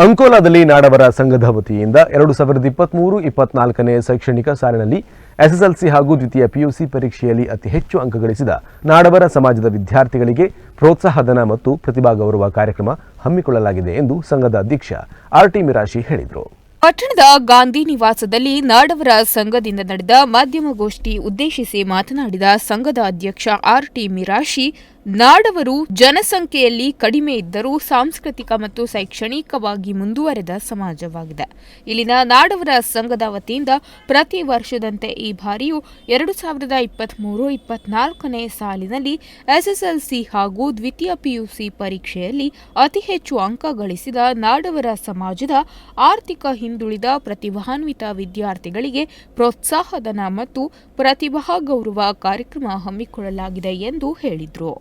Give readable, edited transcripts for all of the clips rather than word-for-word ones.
ಅಂಕೋಲಾದಲ್ಲಿ ನಾಡವರ ಸಂಘದ ವತಿಯಿಂದ 2023-24ನೇ ಶೈಕ್ಷಣಿಕ ಸಾಲಿನಲ್ಲಿ ಎಸ್ಎಸ್ಎಲ್ಸಿ ಹಾಗೂ ದ್ವಿತೀಯ ಪಿಯುಸಿ ಪರೀಕ್ಷೆಯಲ್ಲಿ ಅತಿ ಹೆಚ್ಚು ಅಂಕ ಗಳಿಸಿದ ನಾಡವರ ಸಮಾಜದ ವಿದ್ಯಾರ್ಥಿಗಳಿಗೆ ಪ್ರೋತ್ಸಾಹಧನ ಮತ್ತು ಪ್ರತಿಭಾ ಗೌರವ ಕಾರ್ಯಕ್ರಮ ಹಮ್ಮಿಕೊಳ್ಳಲಾಗಿದೆ ಎಂದು ಸಂಘದ ಅಧ್ಯಕ್ಷ ಆರ್ಟಿ ಮಿರಾಶಿ ಹೇಳಿದರು. ಪಟ್ಟಣದ ಗಾಂಧಿ ನಿವಾಸದಲ್ಲಿ ನಾಡವರ ಸಂಘದಿಂದ ನಡೆದ ಮಾಧ್ಯಮಗೋಷ್ಠಿ ಉದ್ದೇಶಿಸಿ ಮಾತನಾಡಿದ ಸಂಘದ ಅಧ್ಯಕ್ಷ ಆರ್ಟಿ ಮಿರಾಶಿ, ನಾಡವರು ಜನಸಂಖ್ಯೆಯಲ್ಲಿ ಕಡಿಮೆ ಇದ್ದರೂ ಸಾಂಸ್ಕೃತಿಕ ಮತ್ತು ಶೈಕ್ಷಣಿಕವಾಗಿ ಮುಂದುವರೆದ ಸಮಾಜವಾಗಿದೆ. ಇಲ್ಲಿನ ನಾಡವರ ಸಂಘದ ವತಿಯಿಂದ ಪ್ರತಿ ವರ್ಷದಂತೆ ಈ ಬಾರಿಯೂ 2023-24ನೇ ಸಾಲಿನಲ್ಲಿ ಎಸ್ಎಸ್ಎಲ್ಸಿ ಹಾಗೂ ದ್ವಿತೀಯ ಪಿಯುಸಿ ಪರೀಕ್ಷೆಯಲ್ಲಿ ಅತಿ ಹೆಚ್ಚು ಅಂಕ ಗಳಿಸಿದ ನಾಡವರ ಸಮಾಜದ ಆರ್ಥಿಕ ಹಿಂದುಳಿದ ಪ್ರತಿಭಾನ್ವಿತ ವಿದ್ಯಾರ್ಥಿಗಳಿಗೆ ಪ್ರೋತ್ಸಾಹಧನ ಮತ್ತು ಪ್ರತಿಭಾ ಗೌರವ ಕಾರ್ಯಕ್ರಮ ಹಮ್ಮಿಕೊಳ್ಳಲಾಗಿದೆ ಎಂದು ಹೇಳಿದರು.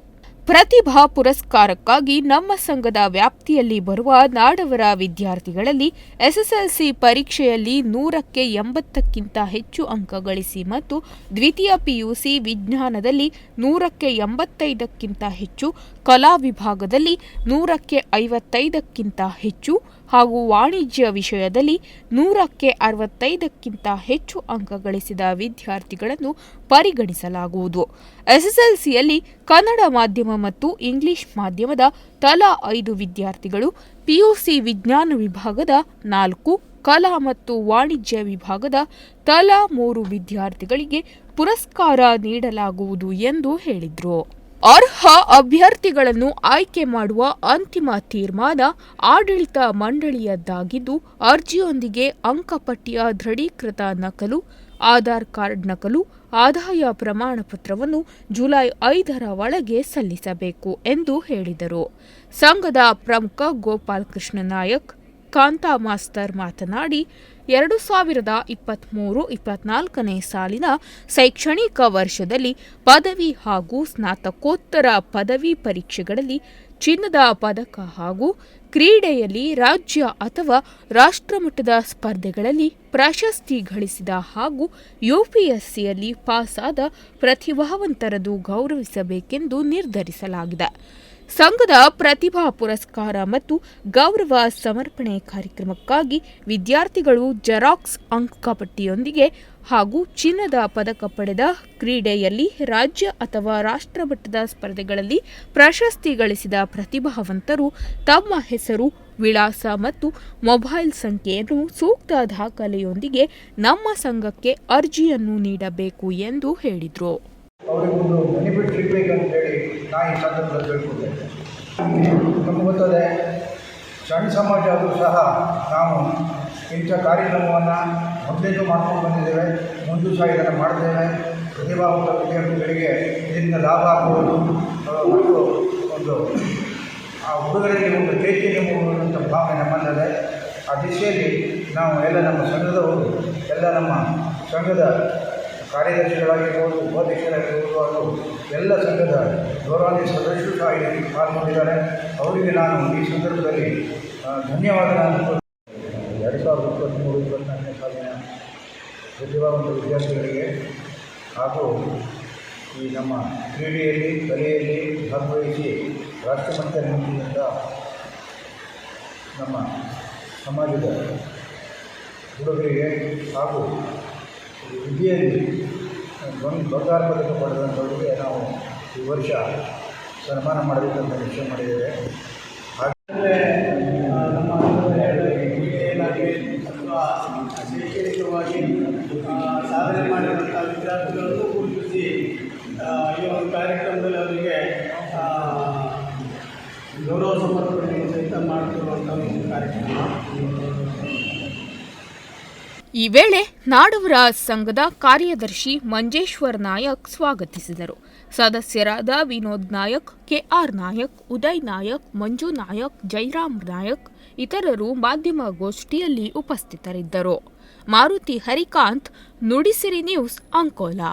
ಪ್ರತಿಭಾ ಪುರಸ್ಕಾರಕ್ಕಾಗಿ ನಮ್ಮ ಸಂಘದ ವ್ಯಾಪ್ತಿಯಲ್ಲಿ ಬರುವ ನಾಡವರ ವಿದ್ಯಾರ್ಥಿಗಳಲ್ಲಿ ಎಸ್ಎಸ್ಎಲ್ಸಿ ಪರೀಕ್ಷೆಯಲ್ಲಿ 100ಕ್ಕೆ 80ಕ್ಕಿಂತ ಹೆಚ್ಚು ಅಂಕ ಗಳಿಸಿ ಮತ್ತು ದ್ವಿತೀಯ ಪಿಯುಸಿ ವಿಜ್ಞಾನದಲ್ಲಿ 100ಕ್ಕೆ 85ಕ್ಕಿಂತ ಹೆಚ್ಚು, ಕಲಾ ವಿಭಾಗದಲ್ಲಿ 100ಕ್ಕೆ 55ಕ್ಕಿಂತ ಹೆಚ್ಚು ಹಾಗೂ ವಾಣಿಜ್ಯ ವಿಷಯದಲ್ಲಿ 100ಕ್ಕೆ 65ಕ್ಕಿಂತ ಹೆಚ್ಚು ಅಂಕ ಗಳಿಸಿದ ವಿದ್ಯಾರ್ಥಿಗಳನ್ನು ಪರಿಗಣಿಸಲಾಗುವುದು. ಎಸ್ಎಸ್ಎಲ್ಸಿಯಲ್ಲಿ ಕನ್ನಡ ಮಾಧ್ಯಮ ಮತ್ತು ಇಂಗ್ಲಿಷ್ ಮಾಧ್ಯಮದ ತಲಾ 5 ವಿದ್ಯಾರ್ಥಿಗಳು, ಪಿಯುಸಿ ವಿಜ್ಞಾನ ವಿಭಾಗದ 4, ಕಲಾ ಮತ್ತು ವಾಣಿಜ್ಯ ವಿಭಾಗದ ತಲಾ 3 ವಿದ್ಯಾರ್ಥಿಗಳಿಗೆ ಪುರಸ್ಕಾರ ನೀಡಲಾಗುವುದು ಎಂದು ಹೇಳಿದರು. ಅರ್ಹ ಅಭ್ಯರ್ಥಿಗಳನ್ನು ಆಯ್ಕೆ ಮಾಡುವ ಅಂತಿಮ ತೀರ್ಮಾನ ಆಡಳಿತ ಮಂಡಳಿಯದ್ದಾಗಿದ್ದು, ಅರ್ಜಿಯೊಂದಿಗೆ ಅಂಕಪಟ್ಟಿಯ ದೃಢೀಕೃತ ನಕಲು, ಆಧಾರ್ ಕಾರ್ಡ್ ನಕಲು, ಆದಾಯ ಪ್ರಮಾಣ ಪತ್ರವನ್ನು ಜುಲೈ 5ರ ಒಳಗೆ ಸಲ್ಲಿಸಬೇಕು ಎಂದು ಹೇಳಿದರು. ಸಂಘದ ಪ್ರಮುಖ ಗೋಪಾಲಕೃಷ್ಣ ನಾಯಕ್, ಕಾಂತಾ ಮಾಸ್ತರ್ ಮಾತನಾಡಿ, 2023-24ನೇ ಸಾಲಿನ ಶೈಕ್ಷಣಿಕ ವರ್ಷದಲ್ಲಿ ಪದವಿ ಹಾಗೂ ಸ್ನಾತಕೋತ್ತರ ಪದವಿ ಪರೀಕ್ಷೆಗಳಲ್ಲಿ ಚಿನ್ನದ ಪದಕ ಹಾಗೂ ಕ್ರೀಡೆಯಲ್ಲಿ ರಾಜ್ಯ ಅಥವಾ ರಾಷ್ಟ್ರಮಟ್ಟದ ಸ್ಪರ್ಧೆಗಳಲ್ಲಿ ಪ್ರಶಸ್ತಿ ಗಳಿಸಿದ ಹಾಗೂ ಯುಪಿಎಸ್ಸಿಯಲ್ಲಿ ಪಾಸಾದ ಪ್ರತಿಭಾವಂತರನ್ನು ಗೌರವಿಸಬೇಕೆಂದು ನಿರ್ಧರಿಸಲಾಗಿದೆ. ಸಂಘದ ಪ್ರತಿಭಾ ಪುರಸ್ಕಾರ ಮತ್ತು ಗೌರವ ಸಮರ್ಪಣೆ ಕಾರ್ಯಕ್ರಮಕ್ಕಾಗಿ ವಿದ್ಯಾರ್ಥಿಗಳು ಜೆರಾಕ್ಸ್ ಅಂಕಪಟ್ಟಿಯೊಂದಿಗೆ ಹಾಗೂ ಚಿನ್ನದ ಪದಕ ಪಡೆದ, ಕ್ರೀಡೆಯಲ್ಲಿ ರಾಜ್ಯ ಅಥವಾ ರಾಷ್ಟ್ರಮಟ್ಟದ ಸ್ಪರ್ಧೆಗಳಲ್ಲಿ ಪ್ರಶಸ್ತಿ ಗಳಿಸಿದ ಪ್ರತಿಭಾವಂತರು ತಮ್ಮ ಹೆಸರು, ವಿಳಾಸ ಮತ್ತು ಮೊಬೈಲ್ ಸಂಖ್ಯೆಯನ್ನು ಸೂಕ್ತ ದಾಖಲೆಯೊಂದಿಗೆ ನಮ್ಮ ಸಂಘಕ್ಕೆ ಅರ್ಜಿಯನ್ನು ನೀಡಬೇಕು ಎಂದು ಹೇಳಿದರು. ಅವರಿಗೊಂದು ಬೆನಿಫಿಟ್ ಸಿಗಬೇಕಂತ ಹೇಳಿ ನಾನು ಈ ಸಂದರ್ಭದಲ್ಲಿ ತಿಳ್ಕೊಳ್ತೇನೆ. ನಮಗೆ ಗೊತ್ತದೆ, ಸಣ್ಣ ಸಮಾಜ ಆದರೂ ಸಹ ನಾವು ಇಂಥ ಕಾರ್ಯಕ್ರಮವನ್ನು ಮೊದಲಿಂದ ಮಾಡ್ಕೊಂಡು ಬಂದಿದ್ದೇವೆ, ಮುಂದೂ ಸಹ ಇದನ್ನು ಮಾಡ್ತೇವೆ. ಪ್ರತಿಭಾವಂತ ವಿದ್ಯಾರ್ಥಿಗಳಿಗೆ ಇದರಿಂದ ಲಾಭ ಆಗ್ಬೋದು ಮತ್ತು ಒಂದು ಆ ಹುಡುಗರಲ್ಲಿ ಒಂದು ಚೈತನ್ಯ ಮೂಡುವಂಥ ಭಾವನೆ ನಮ್ಮಲ್ಲಿದೆ. ಆ ದಿಶೆಯಲ್ಲಿ ನಾವು ಎಲ್ಲ ನಮ್ಮ ಸಂಘದವರು, ಎಲ್ಲ ನಮ್ಮ ಸಂಘದ ಕಾರ್ಯದರ್ಶಿಗಳಾಗಿರ್ಬೋದು, ಉಪಾಧ್ಯಕ್ಷರಾಗಿರ್ಬೋದು ಹಾಗೂ ಎಲ್ಲ ಸಂಘದ ಗೌರವಾನ್ವಿತ ಸದಸ್ಯರು ಸಹ ಇದಕ್ಕೆ ಪಾಲ್ಗೊಂಡಿದ್ದಾರೆ. ಅವರಿಗೆ ನಾನು ಈ ಸಂದರ್ಭದಲ್ಲಿ ಧನ್ಯವಾದಗಳನ್ನು 2023-24ನೇ ಸಾಲಿನ ಪ್ರತಿಭಾವಂತ ವಿದ್ಯಾರ್ಥಿಗಳಿಗೆ ಹಾಗೂ ಈ ನಮ್ಮ ಕ್ರೀಡೆಯಲ್ಲಿ, ಕಲೆಯಲ್ಲಿ ಭಾಗವಹಿಸಿ ರಾಷ್ಟ್ರಮಟ್ಟ ನಿಂತಿದ್ದಂಥ ನಮ್ಮ ಸಮಾಜದ ಹುಡುಗರಿಗೆ ಹಾಗೂ ವಿದ್ಯೆಯಲ್ಲಿ ಬಂಗಾರ ಪದಕ ಪಡೆದಂಥವರಿಗೆ ನಾವು ಈ ವರ್ಷ ಸನ್ಮಾನ ಮಾಡಬೇಕಂತ ನಿಶ್ಚಯ ಮಾಡಿದ್ದೇವೆ. ಹಾಗೆಯೇ ನಮ್ಮ ಕ್ರೀಡೆಯಲ್ಲಾಗಲಿ ಅಥವಾ ಶೈಕ್ಷಣಿಕವಾಗಿ ಸಾಧನೆ ಮಾಡಿರುವಂಥ ವಿದ್ಯಾರ್ಥಿಗಳನ್ನು ಗುರುತಿಸಿ ಈ ಒಂದು ಕಾರ್ಯಕ್ರಮದಲ್ಲಿ ಅವರಿಗೆ ಗೌರವ ಸಮರ್ಪಣೆ ಸಹಿತ ಮಾಡುತ್ತಿರುವಂಥ ಒಂದು ಕಾರ್ಯಕ್ರಮ. ಈ ವೇಳೆ ನಾಡವರ ಸಂಘದ ಕಾರ್ಯದರ್ಶಿ ಮಂಜೇಶ್ವರ್ ನಾಯಕ್ ಸ್ವಾಗತಿಸಿದರು. ಸದಸ್ಯರಾದ ವಿನೋದ್ ನಾಯಕ್, ಕೆಆರ್ ನಾಯಕ್, ಉದಯ್ ನಾಯಕ್, ಮಂಜು ನಾಯಕ್, ಜೈರಾಮ್ ನಾಯಕ್ ಇತರರು ಮಾಧ್ಯಮಗೋಷ್ಠಿಯಲ್ಲಿ ಉಪಸ್ಥಿತರಿದ್ದರು. ಮಾರುತಿ ಹರಿಕಾಂತ್, ನುಡಿಸಿರಿ ನ್ಯೂಸ್, ಅಂಕೋಲಾ.